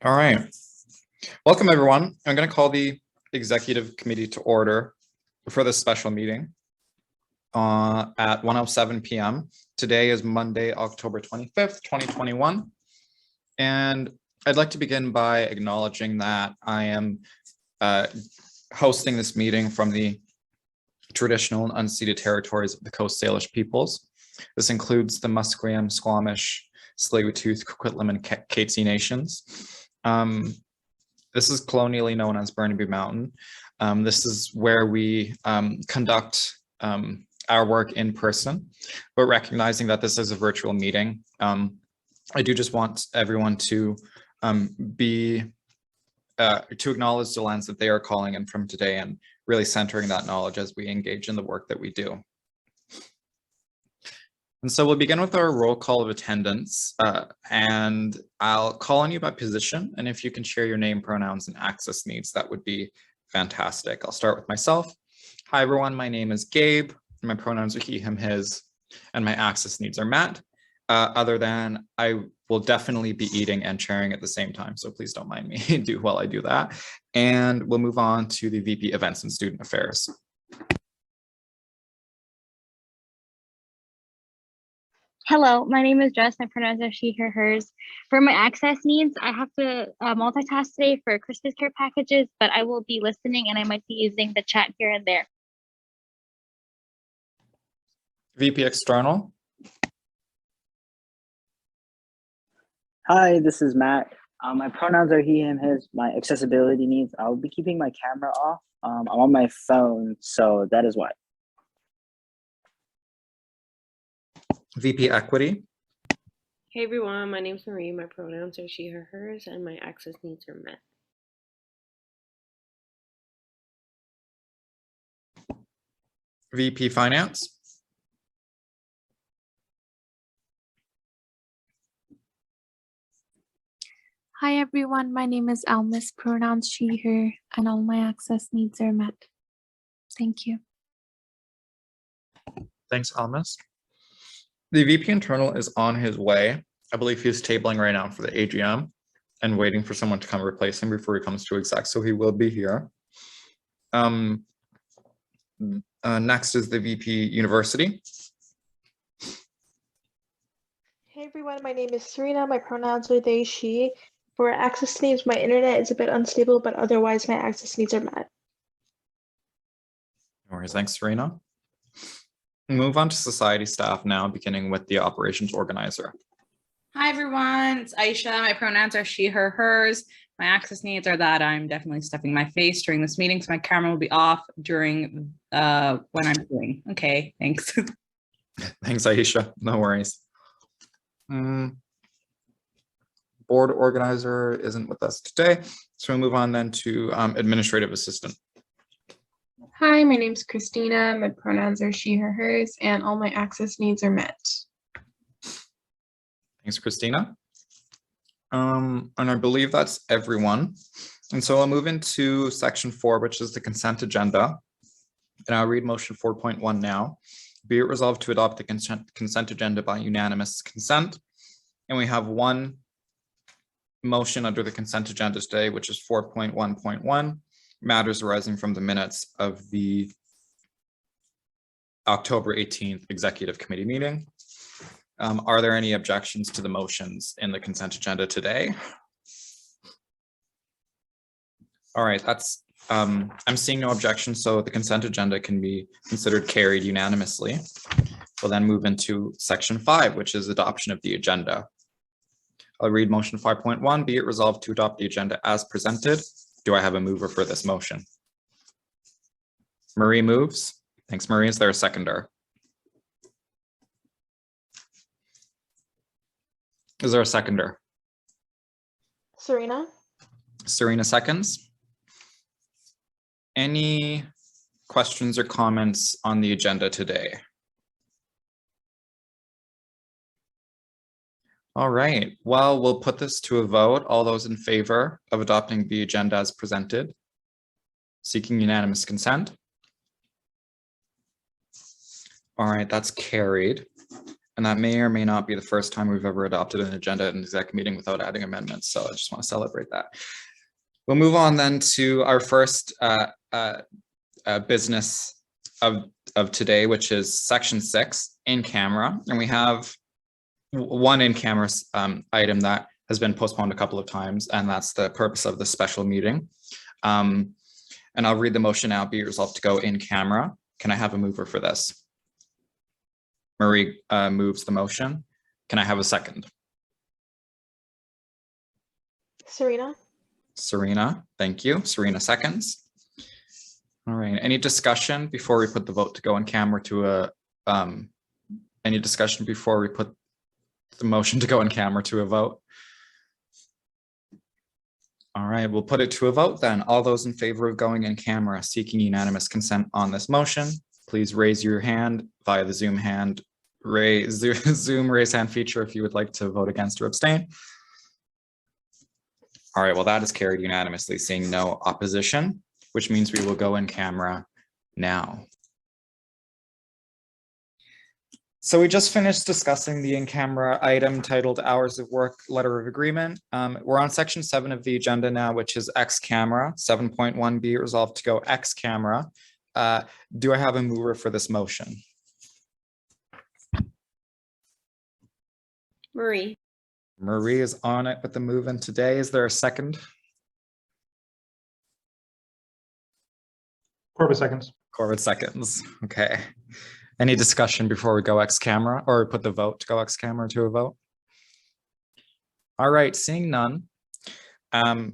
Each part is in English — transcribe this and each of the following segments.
All right. Welcome, everyone. I'm going to call the executive committee to order for this special meeting at 1:07 p.m. Today is Monday, October 25th, 2021. And I'd like to begin by acknowledging that I am hosting this meeting from the traditional and unceded territories of the Coast Salish peoples. This includes the Musqueam, Squamish, Tsleil-Waututh, Coquitlam, and Katzie nations. This is colonially known as Burnaby Mountain. This is where we conduct our work in person, but recognizing that this is a virtual meeting, I do just want everyone to acknowledge the lands that they are calling in from today and really centering that knowledge as we engage in the work that we do. And so we'll begin with our roll call of attendance, and I'll call on you by position. And if you can share your name, pronouns, and access needs, that would be fantastic. I'll start with myself. Hi, everyone. My name is Gabe. My pronouns are he, him, his, and my access needs are met. Other than I will definitely be eating and sharing at the same time. So please don't mind me while I do that. And we'll move on to the VP Events and Student Affairs. Hello, my name is Jess. My pronouns are she, her, hers. For my access needs, I have to multitask today for Christmas care packages, but I will be listening and I might be using the chat here and there. VP External. Hi, this is Matt. My pronouns are he, him, his. My accessibility needs, I'll be keeping my camera off. I'm on my phone, so that is why. VP Equity. Hey everyone, my name's Marie. My pronouns are she, her, hers, and my access needs are met. VP Finance. Hi everyone, my name is Almis, pronouns she, her, and all my access needs are met. Thank you. Thanks, Almis. The VP Internal is on his way. I believe he's tabling right now for the AGM and waiting for someone to come replace him before he comes to exec, so he will be here. Next is the VP University. Hey everyone, my name is Serena. My pronouns are they, she. For access needs, my internet is a bit unstable, but otherwise my access needs are met. No worries, thanks, Serena. Move on to society staff now, beginning with the operations organizer. Hi everyone, it's Aisha. My pronouns are she, her, hers. My access needs are that I'm definitely stuffing my face during this meeting, so my camera will be off during when I'm doing. Okay, thanks. Thanks, Aisha. No worries. Board organizer isn't with us today, so we'll move on then to administrative assistant. Hi, my name's Christina. My pronouns are she, her, hers, and all my access needs are met. Thanks, Christina. And I believe that's everyone. And so I'll move into section 4, which is the consent agenda. And I'll read motion 4.1 now. Be it resolved to adopt the consent agenda by unanimous consent. And we have one motion under the consent agenda today, which is 4.1.1. Matters arising from the minutes of the October 18th executive committee meeting. Are there any objections to the motions in the consent agenda today? All right, that's I'm seeing no objections, so the consent agenda can be considered carried unanimously. We'll then move into section 5, which is adoption of the agenda. I'll read motion 5.1. Be it resolved to adopt the agenda as presented. Do I have a mover for this motion? Marie moves. Thanks, Marie. Is there a seconder? Is there a seconder? Serena? Serena seconds. Any questions or comments on the agenda today? All right, well, we'll put this to a vote. All those in favor of adopting the agenda as presented, seeking unanimous consent. All right, that's carried. And that may or may not be the first time we've ever adopted an agenda at an exec meeting without adding amendments. So I just want to celebrate that. We'll move on then to our first business of today, which is section 6, in camera. And we have one in camera item that has been postponed a couple of times, and that's the purpose of the special meeting. And I'll read the motion now. Be it resolved to go in camera. Can I have a mover for this? Marie moves the motion. Can I have a second? Serena? Serena, thank you. Serena seconds. All right, any discussion before we put the vote to go in camera to a, any discussion before we put the motion to go in camera to a vote? All right, we'll put it to a vote then. All those in favor of going in camera seeking unanimous consent on this motion, please raise your hand via the Zoom hand raise hand feature if you would like to vote against or abstain. All right, well, that is carried unanimously, seeing no opposition, which means we will go in camera now. So we just finished discussing the in-camera item titled Hours of Work Letter of Agreement. We're on section 7 of the agenda now, which is X camera. 7.1 be resolved to go X camera. Do I have a mover for this motion? Marie. Marie is on it with the move in today. Is there a second? Corbett seconds. Corbett seconds. Okay. Any discussion before we go X camera or put the vote to go X camera to a vote? All right, seeing none. I'll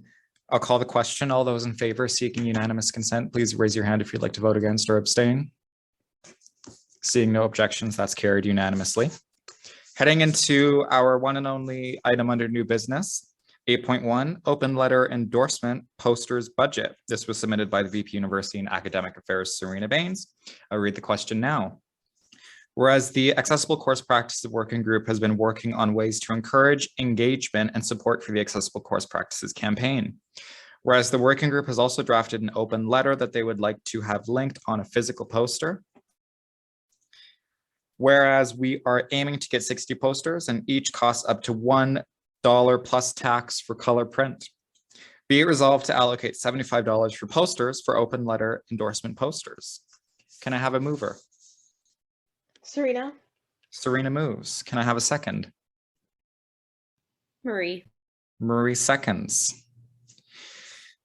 call the question. All those in favor seeking unanimous consent, please raise your hand if you'd like to vote against or abstain. Seeing no objections, that's carried unanimously. Heading into our one and only item under new business, 8.1, open letter endorsement posters budget. This was submitted by the VP University and Academic Affairs, Serena Baines. I'll read the question now. Whereas the Accessible Course Practices Working Group has been working on ways to encourage engagement and support for the Accessible Course Practices campaign. Whereas the working group has also drafted an open letter that they would like to have linked on a physical poster. Whereas we are aiming to get 60 posters and each costs up to $1 plus tax for color print. Be it resolved to allocate $75 for posters for open letter endorsement posters. Can I have a mover? Serena? Serena moves. Can I have a second? Marie. Marie seconds.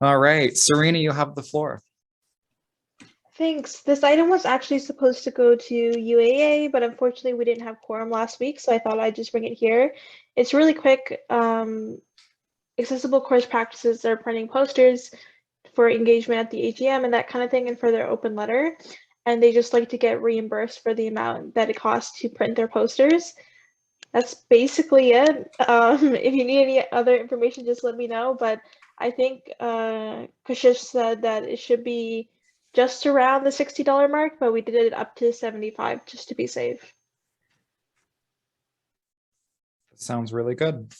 All right, Serena, you have the floor. Thanks. This item was actually supposed to go to UAA, but unfortunately we didn't have quorum last week, so I thought I'd just bring it here. It's really quick. Accessible Course Practices are printing posters for engagement at the AGM and that kind of thing, and for their open letter. And they just like to get reimbursed for the amount that it costs to print their posters. That's basically it. If you need any other information, just let me know. But I think Kashish said that it should be just around the $60 mark, but we did it up to 75 just to be safe. Sounds really good.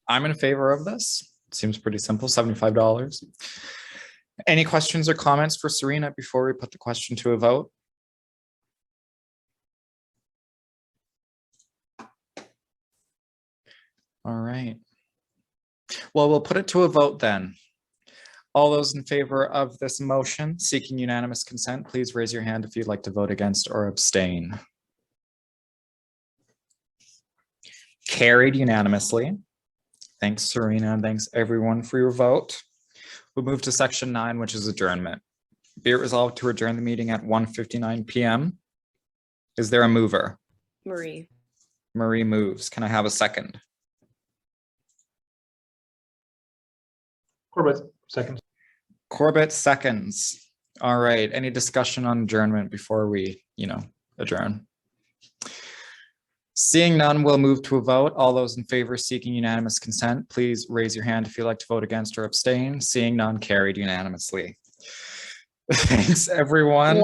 I'm in favor of this. Seems pretty simple, $75. Any questions or comments for Serena before we put the question to a vote? All right. Well, we'll put it to a vote then. All those in favor of this motion seeking unanimous consent, please raise your hand if you'd like to vote against or abstain. Carried unanimously. Thanks, Serena, and thanks everyone for your vote. We'll move to section 9, which is adjournment. Be it resolved to adjourn the meeting at 1:59 p.m. Is there a mover? Marie. Marie moves. Can I have a second? Corbett seconds. Corbett seconds. All right. Any discussion on adjournment before we, adjourn? Seeing none, we'll move to a vote. All those in favor seeking unanimous consent, please raise your hand if you'd like to vote against or abstain. Seeing none, carried unanimously. Thanks, everyone.